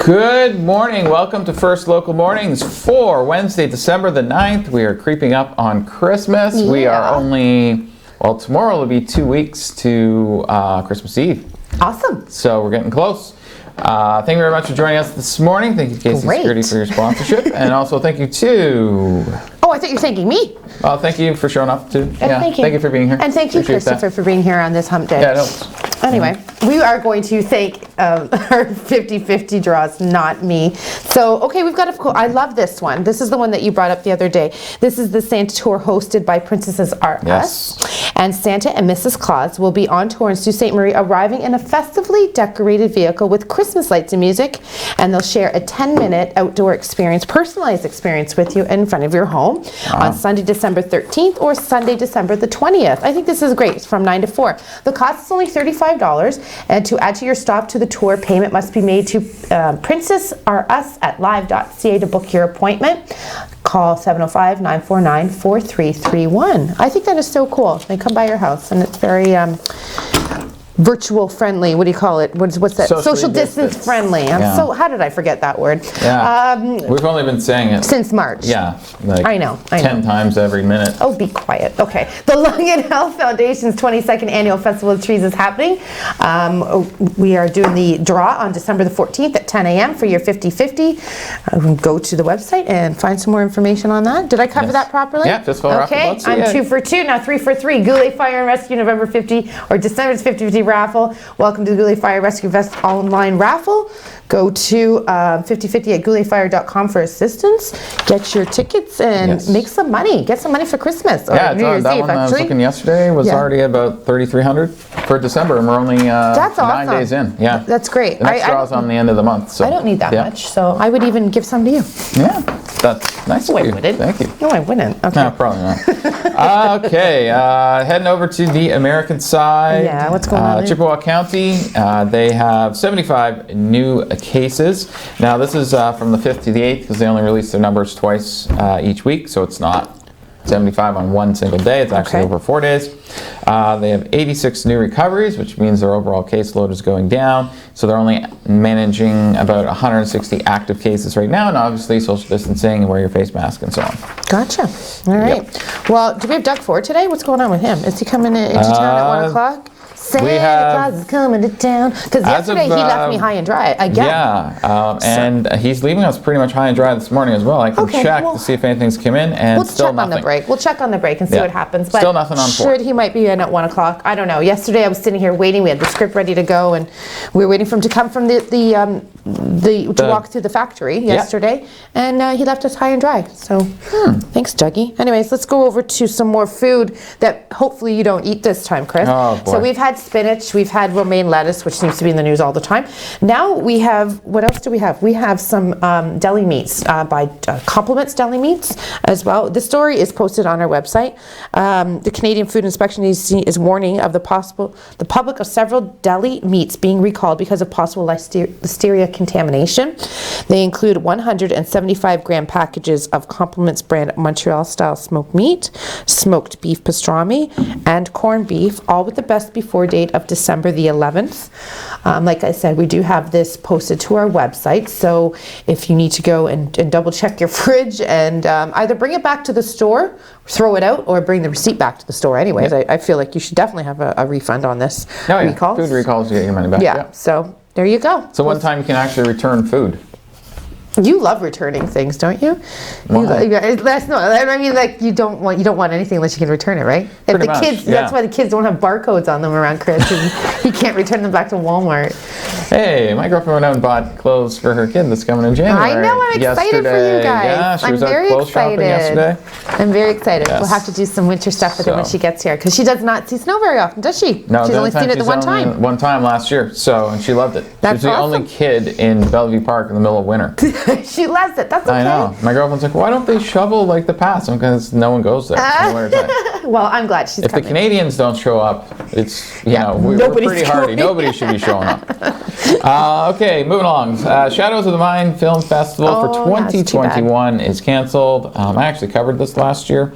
Good morning. Welcome to First Local Mornings for Wednesday, December the 9th. We are creeping up on Christmas. Yeah. We are only, well, tomorrow will be 2 weeks to Christmas Eve. Awesome. So we're getting close. Thank you very much for joining us this morning. Thank you, Casey Security, for your sponsorship. And also thank you to... Oh, I thought you were thanking me. Well, thank you for showing up too. Yeah, thank you. Thank you for being here. And thank you, Appreciate Christopher, for being here on this hump day. Yeah, no. Anyway, we are going to thank our 50-50 draws, not me. So, okay, we've got I love this one. This is the one that you brought up the other day. This is the Santa Tour hosted by Princesses R Us. And Santa and Mrs. Claus will be on tour in Sault Ste. Marie, arriving in a festively decorated vehicle with Christmas lights and music. And they'll share a 10-minute outdoor experience, personalized experience with you in front of your home on Sunday, December 13th or Sunday, December the 20th. I think this is great. It's from 9 to 4. The cost is only $35. And to add to your stop to the tour, payment must be made to Princess R Us at live.ca to book your appointment. Call 705-949-4331. I think that is so cool. They come by your house and it's very virtual friendly. What do you call it? What's that? Social distance friendly. So how did I forget that word? Yeah. We've only been saying it since March. Yeah. Like I know. 10 times every minute. Oh, be quiet. Okay. The Lung and Health Foundation's 22nd Annual Festival of Trees is happening. We are doing the draw on December the 14th at 10 a.m. for your 50-50. Go to the website and find some more information on that. Did I cover that properly? Yeah, just follow Okay. I'm 2 for 2. Now 3 for 3. Goulet Fire and Rescue November 50 or December's 50-50 raffle. Welcome to the Goulet Fire Rescue Fest online raffle. Go to 5050 at gouletfire.com for assistance. Get your tickets and make some money. Get some money for Christmas or New Year's that Eve. one I was looking yesterday was already at about $3,300 for December, and we're only That's 9 days in. Yeah, that's great. The next draw is on the end of the month. So I don't need that much, so I would even give some to you. Yeah, that's nice of you. I wouldn't. Thank you. No, I wouldn't. Okay. No, probably not. Okay, heading over to the American side. Yeah, what's going on there? Chippewa County, they have 75 new cases. Now this is from the 5th to the 8th because they only release their numbers twice each week, so it's not 75 on one single day. It's actually over 4 days. They have 86 new recoveries, which means their overall caseload is going down. So they're only managing about 160 active cases right now, and obviously social distancing and wear your face mask and so on. Gotcha. All right. Yep. Well, do we have Doug Ford today? What's going on with him? Is he coming into town at 1 o'clock? Santa Claus is coming to town. Because yesterday he left me high and dry again. Yeah, and he's leaving us pretty much high and dry this morning as well. I can check to see if anything's come in, and still nothing. On the break. We'll check on the break and see what happens. But still nothing on board. He might be in at 1 o'clock. I don't know. Yesterday I was sitting here waiting. We had the script ready to go, and we were waiting for him to come from to walk through the factory yesterday, and he left us high and dry. So thanks, Dougie. Anyways, let's go over to some more food that hopefully you don't eat this time, Chris. Oh, boy. So we've had spinach, we've had romaine lettuce, which seems to be in the news all the time. Now we have, what else do we have? We have some deli meats by Compliments Deli Meats as well. The story is posted on our website. The Canadian Food Inspection Agency is warning of the public of several deli meats being recalled because of possible listeria contamination. They include 175-gram packages of Compliments brand Montreal-style smoked meat, smoked beef pastrami, and corned beef, all with the best before date of December the 11th. Like I said, we do have this posted to our website, so if you need to go and double check your fridge and either bring it back to the store, throw it out, or bring the receipt back to the store anyways. I feel like you should definitely have a refund on this recall. Food recalls, you get your money back. Yeah, so there you go. So one time you can actually return food. You love returning things, don't you? That's not. I mean, like you don't want anything unless you can return it, right? If the kids, that's why the kids don't have barcodes on them around Chris, and he can't return them back to Walmart. Hey, my girlfriend went out and bought clothes for her kid that's coming in January. I know. I'm excited for you guys. Yeah, she was out clothes shopping yesterday. I'm very excited. Yes. We'll have to do some winter stuff with her when she gets here, because she does not see snow very often, does she? No, she's only seen it the one time. One time last year, and she loved it. That's She's the only kid in Bellevue Park in the middle of winter. She loves it. That's okay. I know. My girlfriend's like, why don't they shovel like the past? Because no one goes there. Well, I'm glad she's coming. If the Canadians don't show up, it's, we're pretty hardy. Nobody should be showing up. Okay, moving along. Shadows of the Mind Film Festival for 2021 is canceled. I actually covered this last year.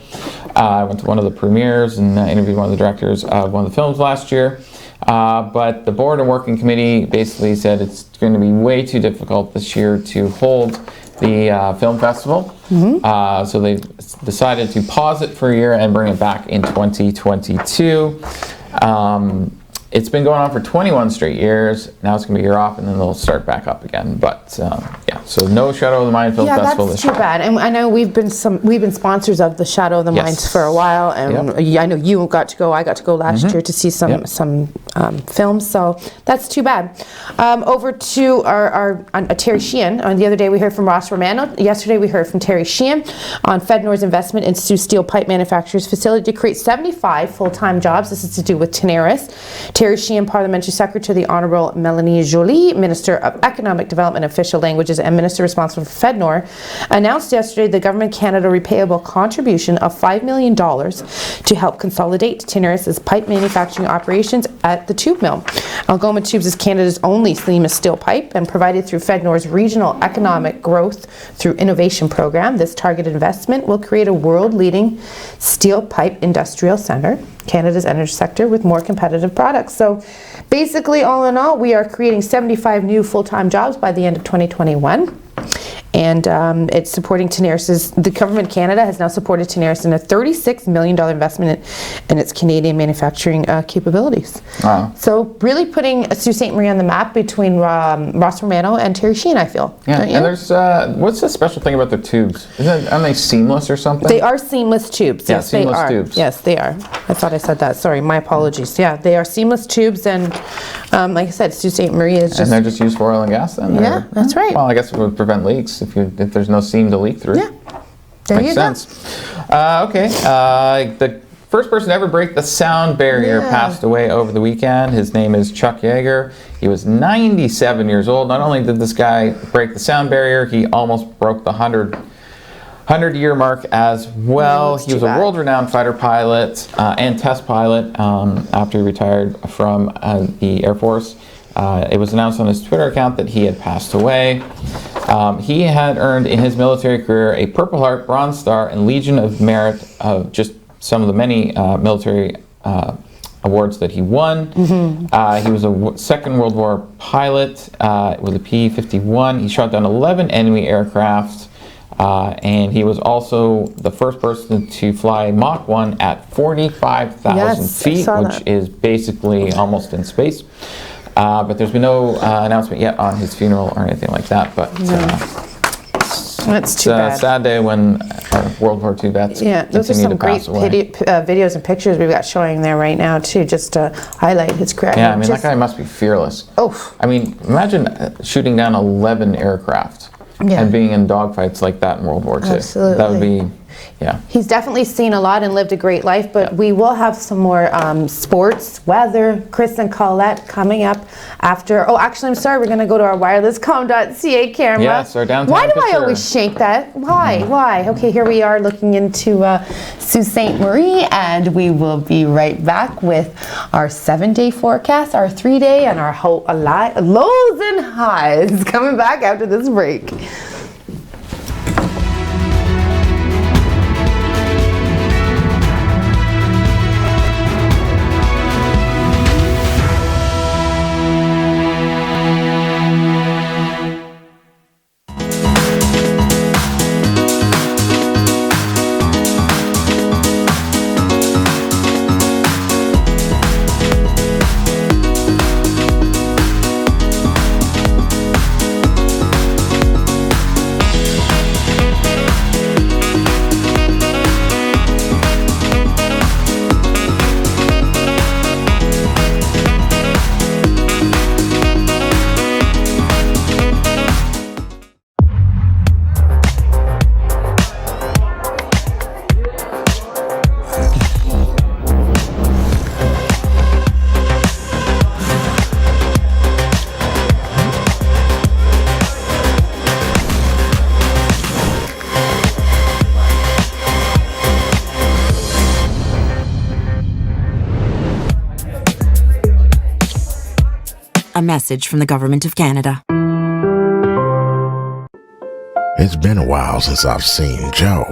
I went to one of the premieres and interviewed one of the directors of one of the films last year. But the board and working committee basically said it's going to be way too difficult this year to hold the film festival. So they decided to pause it for a year and bring it back in 2022. It's been going on for 21 straight years. Now it's going to be a year off, and then they'll start back up again. But yeah, so no Shadow of the Mind Film Festival this year. Yeah, that's too bad. And I know we've been sponsors of the Shadow of the Mind for a while, and I know you got to go. I got to go last year to see some films. So that's too bad. Over to our Terry Sheehan. The other day we heard from Ross Romano. Yesterday we heard from Terry Sheehan on Fednor's investment in Sault Steel Pipe Manufacturers facility to create 75 full-time jobs. This is to do with Tenaris. Terry Sheehan, Parliamentary Secretary, the Honourable Melanie Joly, Minister of Economic Development and Official Languages and Minister responsible for Fednor, announced yesterday the Government Canada repayable contribution of $5 million to help consolidate Tenaris' pipe manufacturing operations at the tube mill. Algoma Tubes is Canada's only seamless steel pipe, and provided through Fednor's Regional Economic Growth through Innovation Program. This targeted investment will create a world-leading steel pipe industrial centre, Canada's energy sector, with more competitive products. So basically, all in all, we are creating 75 new full-time jobs by the end of 2021. And it's supporting Tenaris. The government of Canada has now supported Tenaris in a $36 million investment in its Canadian manufacturing capabilities. Wow. So really putting Sault Ste. Marie on the map between Ross Romano and Terry Sheehan, I feel. Yeah, and there's, what's the special thing about their tubes? Aren't they seamless or something? They are seamless tubes. Yeah, yes, seamless they are. tubes. Yes, they are. I thought I said that. Sorry, my apologies. Yeah, they are seamless tubes, and like I said, Sault Ste. Marie is just... And they're just used for oil and gas then? Yeah, that's right. Well, I guess it would prevent leaks if there's no seam to leak through. Yeah, there Makes you sense. Okay, the first person to ever break the sound barrier passed away over the weekend. His name is Chuck Yeager. He was 97 years old. Not only did this guy break the sound barrier, he almost broke the 100-year mark as well. He was a world-renowned fighter pilot and test pilot after he retired from the Air Force. It was announced on his Twitter account that he had passed away. He had earned in his military career a Purple Heart, Bronze Star, and Legion of Merit, just some of the many military awards that he won. He was a Second World War pilot with a P-51. He shot down 11 enemy aircraft, and he was also the first person to fly Mach 1 at 45,000 feet, which is basically almost in space. But there's been no announcement yet on his funeral or anything like that. But that's too bad. It's a sad day when World War II vets those are some great videos and pictures we've got showing there right now too, just to highlight his career. Yeah, I mean, that guy must be fearless. Oh. I mean, imagine shooting down 11 aircraft and being in dogfights like that in World War II. Absolutely. That would be... Yeah. He's definitely seen a lot and lived a great life, but we will have some more sports, weather, Chris and Colette coming up after. Oh, actually, I'm sorry, we're going to go to our wirelesscom.ca camera. Yes, our downtown Why do picture. I always shake that? Why? Why? Okay, here we are looking into Sault Ste. Marie, and we will be right back with our 7-day forecast, our 3-day, and our lows and highs coming back after this break. A message from the Government of Canada. It's been a while since I've seen Joe.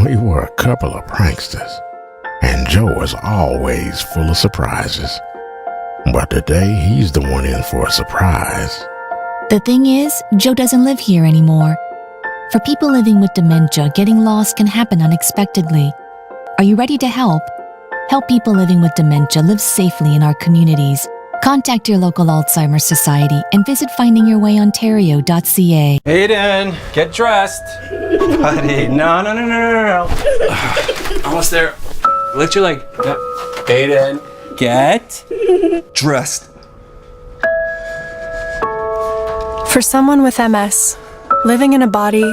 We were a couple of pranksters, and Joe was always full of surprises. But today, he's the one in for a surprise. The thing is, Joe doesn't live here anymore. For people living with dementia, getting lost can happen unexpectedly. Are you ready to help? Help people living with dementia live safely in our communities. Contact your local Alzheimer's Society and visit findingyourwayontario.ca. Aiden, get dressed. Buddy, no. Almost there. Lift your leg. Yep. Aiden, get dressed. For someone with MS, living in a body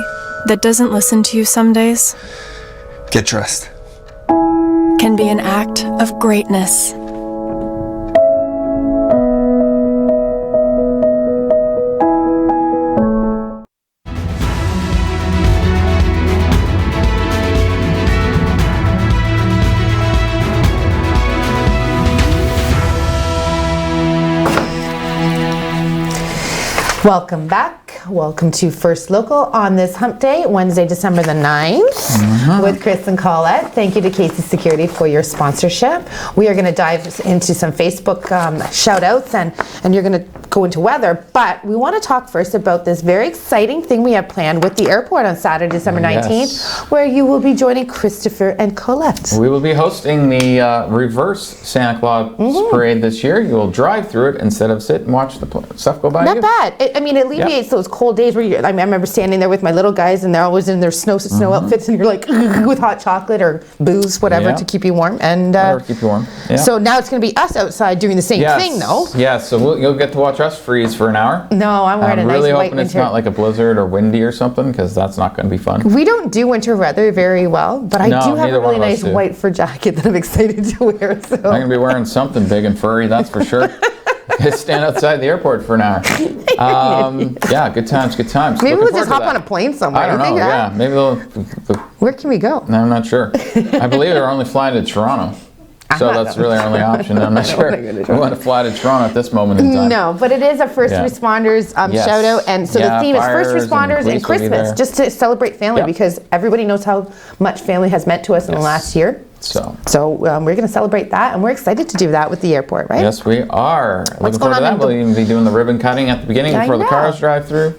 that doesn't listen to you some days Get dressed. can be an act of greatness. Welcome back. Welcome to First Local on this hump day, Wednesday, December the 9th, with Chris and Colette. Thank you to Casey Security for your sponsorship. We are going to dive into some Facebook shout outs and you're going to go into weather, but we want to talk first about this very exciting thing we have planned with the airport on Saturday, December 19th, where you will be joining Christopher and Colette. We will be hosting the reverse Santa Claus parade this year. You will drive through it instead of sit and watch the stuff go by. Not bad. It alleviates those cold days where I remember standing there with my little guys and they're always in their snow outfits and you're like with hot chocolate or booze, whatever, to keep you warm. And keep you warm. Yeah. So now it's going to be us outside doing the same thing, though. Yes, so you'll get to watch us freeze for an hour. No, I'm wearing a nice really white hoping winter. it's not like a blizzard or windy or something, because that's not going to be fun. We don't do winter weather very well, but I do have a neither one really of us nice do. white fur jacket that I'm excited to wear. So I'm going to be wearing something big and furry, that's for sure. Stand outside the airport for an hour. Yeah, good times. maybe Looking we'll forward just to hop that. on a plane somewhere. I don't You know, think yeah. that? Maybe they'll... Where can we go? No, I'm not sure. I believe they're only flying to Toronto. So that's really our only option. I'm not sure we want to fly to Toronto at this moment in time. No, but it is a first responders Yes. shout out, and so the theme is first fires and responders police and will be Christmas, there. just to celebrate family because everybody knows how much family has meant to us in the last year. So we're going to celebrate that, and we're excited to do that with the airport, right? yes, we are. Looking going forward to on that. We'll even be doing the ribbon cutting at the beginning I before the know. cars drive through.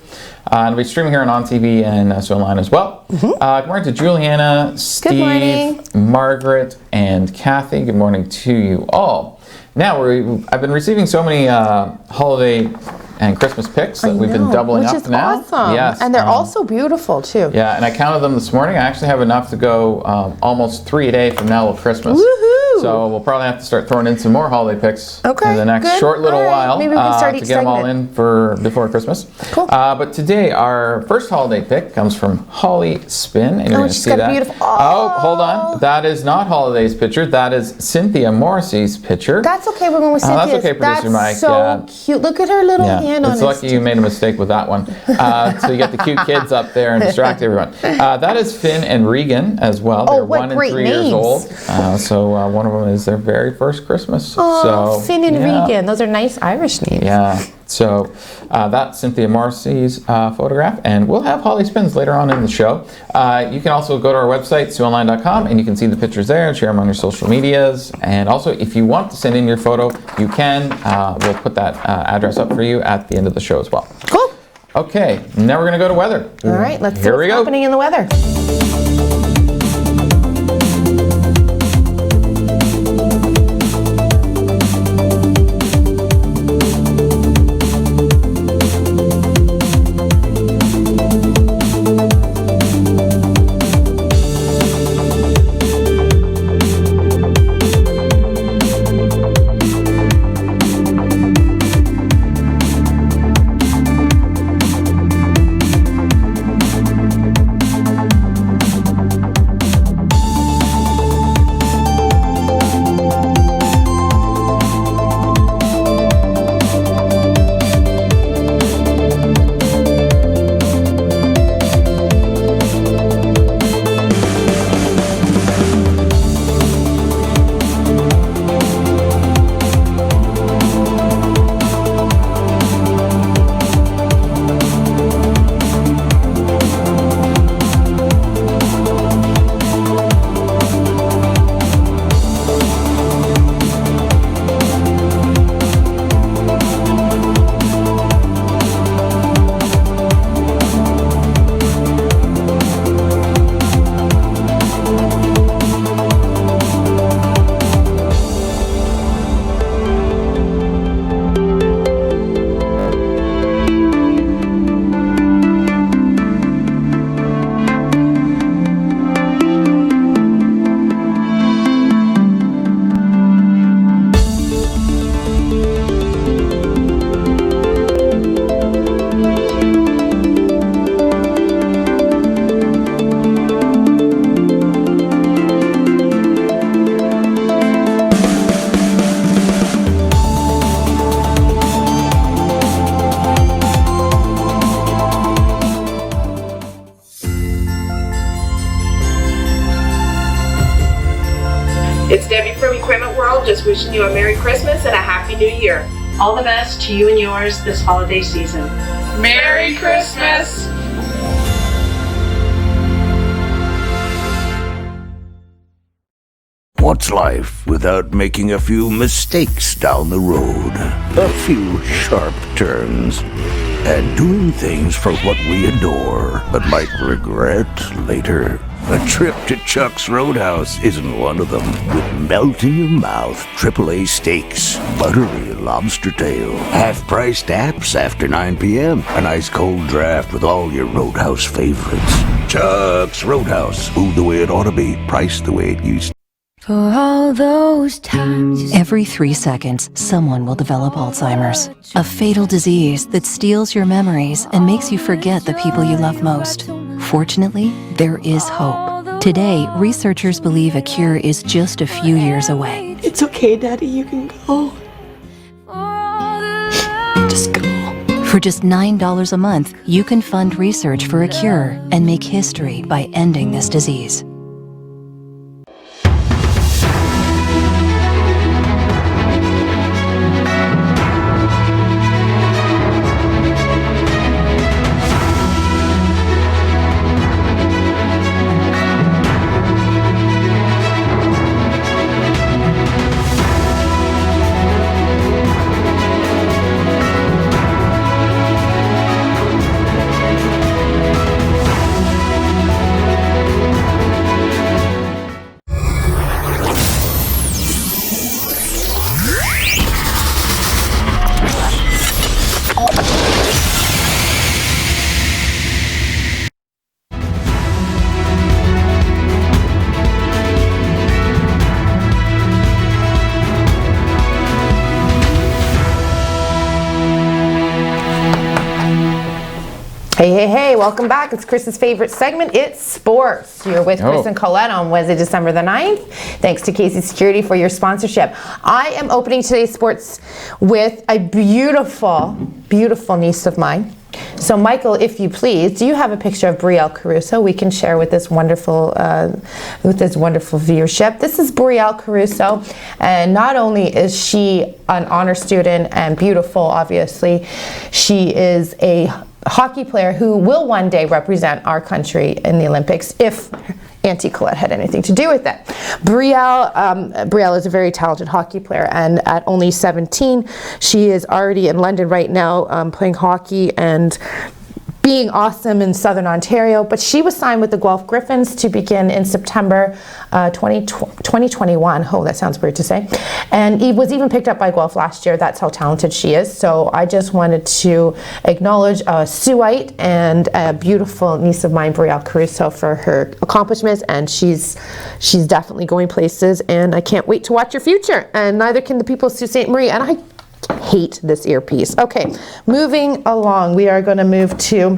It'll be streaming here on TV and so online as well. Good morning to Juliana, Steve, morning. Margaret, and Kathy. Good morning to you all. Now, I've been receiving so many holiday and Christmas pics that we've been doubling which up is now. awesome. Yes, And they're also beautiful, too. yeah, and I counted them this morning. I actually have enough to go almost 3 a day from now till Christmas. Woohoo! So we'll probably have to start throwing in some more holiday pics Okay, in the next good. short little All right. while Maybe we can start to each get them all segment. in for before Christmas. Cool. But today our first holiday pic comes from Holly Spin, and you're going to she's see got a that. beautiful- Oh, hold on. That is not Holiday's picture. That is Cynthia Morrissey's picture. That's okay, we're going with Cynthia's. that's okay, Producer Mike, so yeah. cute. Look at her little hand on it's it. lucky you made a mistake with that one. So you get the cute kids up there and distract everyone. That is Finn and Regan as well. They're what 1 and great 3 years names. old. So one of them is their very first Christmas. Oh, so, Finn and yeah. Regan. Those are nice Irish names. Yeah. So that's Cynthia Morrissey's photograph, and we'll have Holly Spins later on in the show. You can also go to our website, SiouxOnline.com, and you can see the pictures there and share them on your social medias. And also, if you want to send in your photo, you can. We'll put that address up for you at the end of the show as well. Cool. Okay, now we're going to go to weather. All right, let's see Here what's we go. happening in the weather. from Equipment World, just wishing you a Merry Christmas and a Happy New Year. All the best to you and yours this holiday season. Merry Christmas! What's life without making a few mistakes down the road? A few sharp turns. And doing things for what we adore, but might regret later. A trip to Chuck's Roadhouse isn't one of them. With melt-in-your-mouth AAA steaks, buttery lobster tail, half-priced apps after 9 p.m., an ice-cold draft with all your Roadhouse favorites. Chuck's Roadhouse. Food the way it ought to be, priced the way it used to. For all those times. Every 3 seconds, someone will develop Alzheimer's, a fatal disease that steals your memories and makes you forget the people you love most. Fortunately, there is hope. Today, researchers believe a cure is just a few years away. It's okay, Daddy, you can go. Just go. For just $9 a month, you can fund research for a cure and make history by ending this disease. Hey, hey, hey, welcome back. It's Chris's favorite segment. It's sports. You're with Chris and Colette on Wednesday, December the 9th. Thanks to Casey Security for your sponsorship. I am opening today's sports with a beautiful, beautiful niece of mine. So Michael, if you please, do you have a picture of Brielle Caruso we can share with this wonderful viewership? This is Brielle Caruso, and not only is she an honor student and beautiful, obviously, she is a hockey player who will one day represent our country in the Olympics if Auntie Colette had anything to do with it. Brielle is a very talented hockey player, and at only 17, she is already in London right now playing hockey and being awesome in Southern Ontario, but she was signed with the Guelph Griffins to begin in September 2021. Oh, that sounds weird to say. And he was even picked up by Guelph last year. That's how talented she is. So I just wanted to acknowledge a Suite and a beautiful niece of mine, Brielle Caruso, for her accomplishments, and she's definitely going places, and I can't wait to watch her future. And neither can the people of Sault Ste. Marie, and I hate this earpiece. Okay, moving along, we are going to move to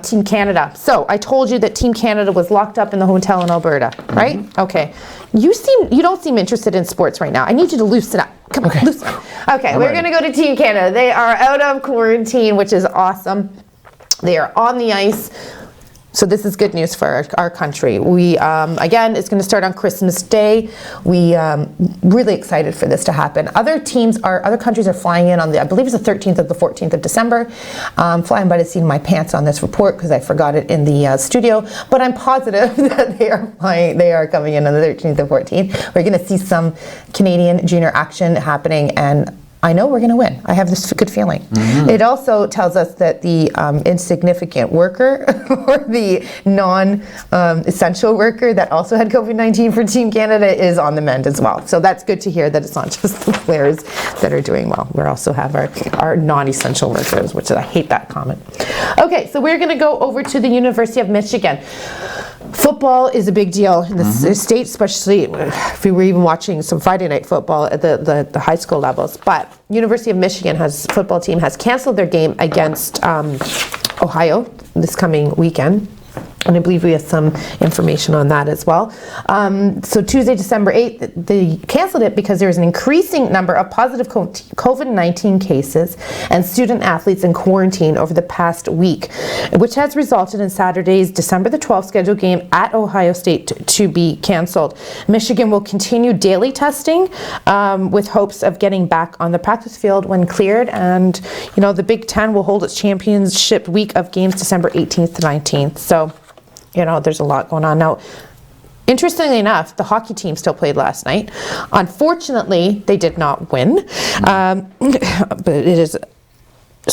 Team Canada. So I told you that Team Canada was locked up in the hotel in Alberta, right? Okay. You don't seem interested in sports right now. I need you to loosen up. Come on, loosen up. Okay, we're going to go to Team Canada. They are out of quarantine, which is awesome. They are on the ice. So this is good news for our country. We, again, it's going to start on Christmas Day. We really excited for this to happen. Other countries are flying in on I believe it's the 13th or the 14th of December. Flying by the seat of my pants on this report because I forgot it in the studio. But I'm positive that they are coming in on the 13th and 14th. We're going to see some Canadian junior action happening, and I know we're going to win. I have this good feeling. Mm-hmm. It also tells us that the insignificant worker or the non-essential worker that also had COVID-19 for Team Canada is on the mend as well. So that's good to hear that it's not just the players that are doing well. We also have our non-essential workers, which I hate that comment. Okay, so we're going to go over to the University of Michigan. Football is a big deal in the state, especially if we were even watching some Friday night football at the high school levels. But University of Michigan football team has canceled their game against Ohio this coming weekend. And I believe we have some information on that as well. So Tuesday, December 8th, they canceled it because there's an increasing number of positive COVID-19 cases and student athletes in quarantine over the past week, which has resulted in Saturday's December the 12th scheduled game at Ohio State to be canceled. Michigan will continue daily testing with hopes of getting back on the practice field when cleared. And, you know, the Big Ten will hold its championship week of games December 18th to 19th. So, you know, there's a lot going on. Now, interestingly enough, the hockey team still played last night. Unfortunately, they did not win. But it is,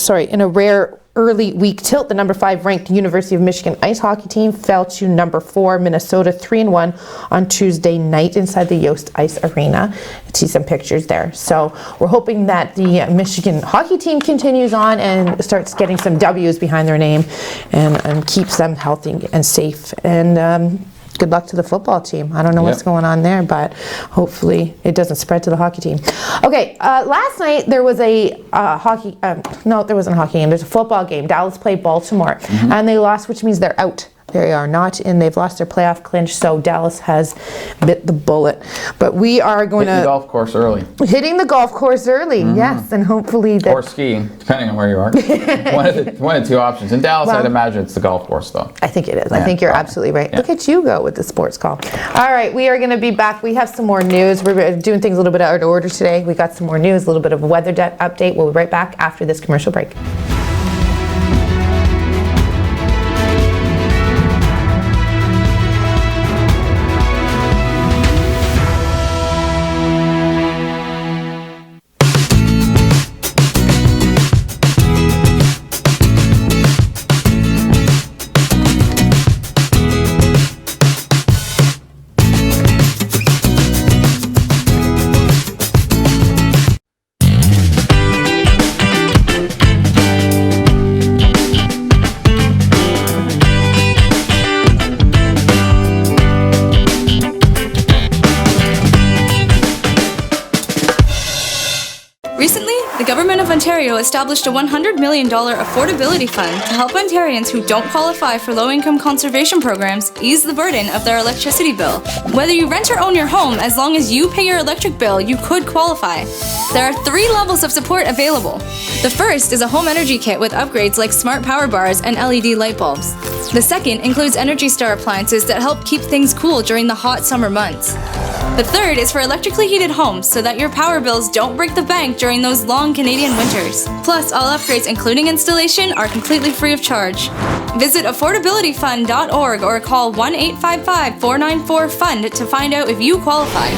in a rare early week tilt, the number 5 ranked University of Michigan ice hockey team fell to number 4 Minnesota 3-1 on Tuesday night inside the Yost Ice Arena. I see some pictures there. So we're hoping that the Michigan hockey team continues on and starts getting some W's behind their name and keeps them healthy and safe. And good luck to the football team. I don't know what's going on there, but hopefully it doesn't spread to the hockey team. Okay, last night there was a hockey, no, there wasn't a hockey game. There's a football game. Dallas played Baltimore, and they lost, which means they're out. They are not in. They've lost their playoff clinch, so Dallas has bit the bullet. But we are going to... Hitting the golf course early. Hitting the golf course early, yes, and hopefully that... Or skiing, depending on where you are. one of the two options. In Dallas, I'd imagine it's the golf course, though. I think it is. Yeah, I think you're absolutely right. Yeah. Look at you go with the sports call. All right, we are going to be back. We have some more news. We're doing things a little bit out of order today. We got some more news, a little bit of a weather update. We'll be right back after this commercial break. Ontario established a $100 million affordability fund to help Ontarians who don't qualify for low-income conservation programs ease the burden of their electricity bill. Whether you rent or own your home, as long as you pay your electric bill, you could qualify. There are 3 levels of support available. The first is a home energy kit with upgrades like smart power bars and LED light bulbs. The second includes Energy Star appliances that help keep things cool during the hot summer months. The third is for electrically heated homes so that your power bills don't break the bank during those long Canadian winters. Plus, all upgrades, including installation, are completely free of charge. Visit affordabilityfund.org or call 1-855-494-FUND to find out if you qualify.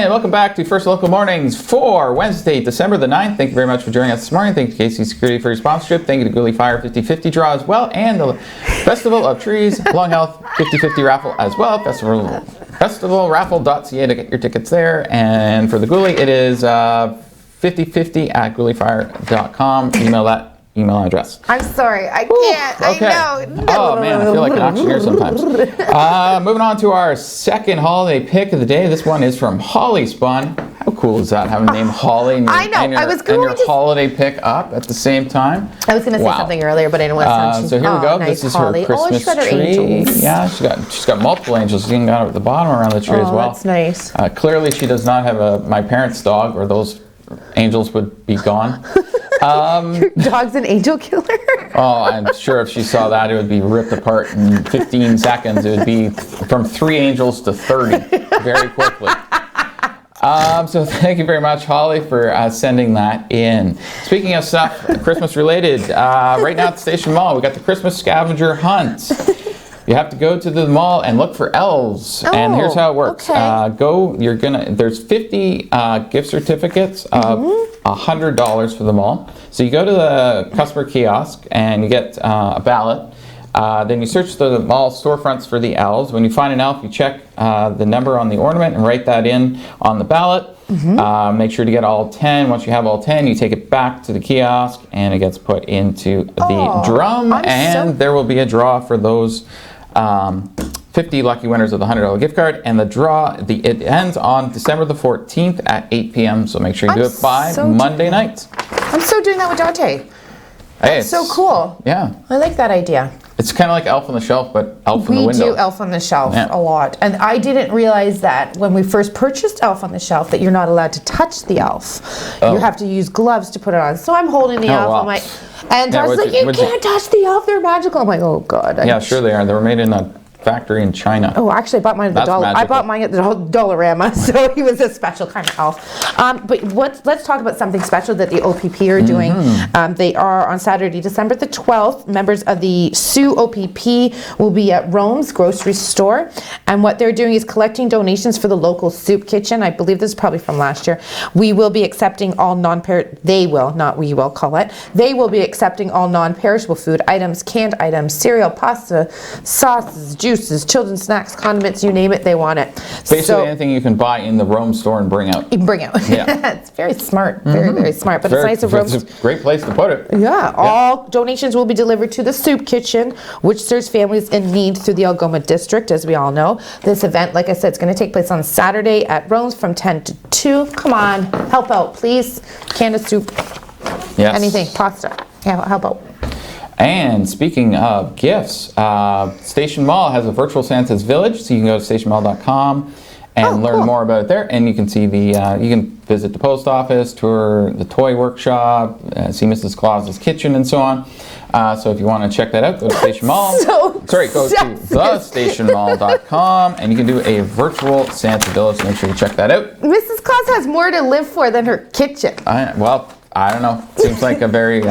Welcome back to First Local Mornings for Wednesday, December the 9th. Thank you very much for joining us this morning. Thank you to KC Security for your sponsorship. Thank you to Gooley Fire 50/50 draw as well, and the Festival of Trees Long Health 50/50 raffle as well. Festivalraffle.ca to get your tickets there. And for the Gooley, it is 50/50 at gooleyfire.com. Email that email address. I'm sorry, I can't. Okay. I know. Oh man, I feel like an auctioneer sometimes. Moving on to our second holiday pick of the day. This one is from Holly Spun. How cool is that, having the name Holly and your, I know. and your, I was going and your holiday pick up at the same time? I was going to say something earlier, but I didn't want to sound so here we go. Nice, this is Holly. her Christmas she's got her tree. angels. Yeah, she's got multiple angels. You can go at the bottom around the tree as well. That's nice. Clearly, she does not have my parents' dog, or those angels would be gone. Your dog's an angel killer? Oh, I'm sure if she saw that, it would be ripped apart in 15 seconds. It would be from 3 angels to 30 very quickly. So thank you very much, Holly, for sending that in. Speaking of stuff Christmas related, right now at the Station Mall, we got the Christmas scavenger hunt. You have to go to the mall and look for elves. And here's how it works. Okay. There's 50 gift certificates of $100 for the mall. So you go to the customer kiosk and you get a ballot. Then you search the mall storefronts for the elves. When you find an elf, you check the number on the ornament and write that in on the ballot. Make sure to get all 10. Once you have all 10, you take it back to the kiosk and it gets put into the drum. There will be a draw for those 50 lucky winners of the $100 gift card. And the draw, it ends on December the 14th at 8 p.m. So make sure you do it by Monday night. I'm so doing that with Dante. Hey, it's so cool. Yeah. I like that idea. It's kind of like Elf on the Shelf, but Elf on the Window. We do Elf on the Shelf a lot. And I didn't realize that when we first purchased Elf on the Shelf that you're not allowed to touch the elf. You have to use gloves to put it on. So I'm holding the elf. I'm like, and Darcy's like, you can't touch the elf. They're magical. I'm like, oh, God. Yeah, sure they are. They were made in a factory in China. Oh, actually, I bought mine at the Dollar. I bought mine at the Dollarama, so he was a special kind of elf. But let's talk about something special that the OPP are doing. They are on Saturday, December the 12th. Members of the Sault OPP will be at Rome's grocery store, and what they're doing is collecting donations for the local soup kitchen. I believe this is probably from last year. We will be accepting all they will, not we will, call it. They will be accepting all non-perishable food items, canned items, cereal, pasta, sauces, juices, children's snacks, condiments, you name it, they want it. Basically anything you can buy in the Rome store and bring out. You can bring out. Yeah. It's very smart. Very, very smart. But it's nice of Rome. It's a great place to put it. Yeah. All donations will be delivered to the soup kitchen, which serves families in need through the Algoma district, as we all know. This event, like I said, is going to take place on Saturday at Rome's from 10 to 2. Come on, help out, please. Can of soup. Yes. Anything. Pasta. Yeah, help out. And speaking of gifts, Station Mall has a virtual Santa's Village, so you can go to stationmall.com and learn more about it there. And you can see you can visit the post office, tour the toy workshop, see Mrs. Claus's kitchen, and so on. So if you want to check that out, go to Station Mall. Go to thestationmall.com, and you can do a virtual Santa Village. So make sure you check that out. Mrs. Claus has more to live for than her kitchen. I don't know. Seems like a very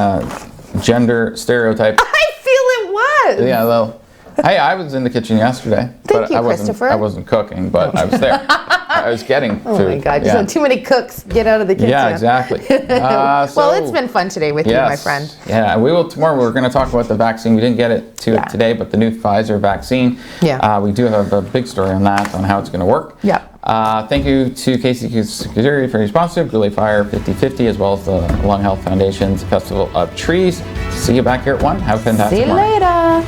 gender stereotype. I feel it was. Yeah, well, hey, I was in the kitchen yesterday. Thank you, Christopher. I wasn't cooking, but I was there. I was getting food. Oh my God, so too many cooks. Get out of the kitchen. Yeah, exactly. Well, it's been fun today with you, my friend. Yeah, tomorrow we're going to talk about the vaccine. We didn't get it today, but the new Pfizer vaccine. Yeah. We do have a big story on that, on how it's going to work. Yeah. Thank you to Casey Security for your sponsorship, Relay Fire 50/50, as well as the Lung Health Foundation's Festival of Trees. See you back here at 1. Have a fantastic morning. See you later.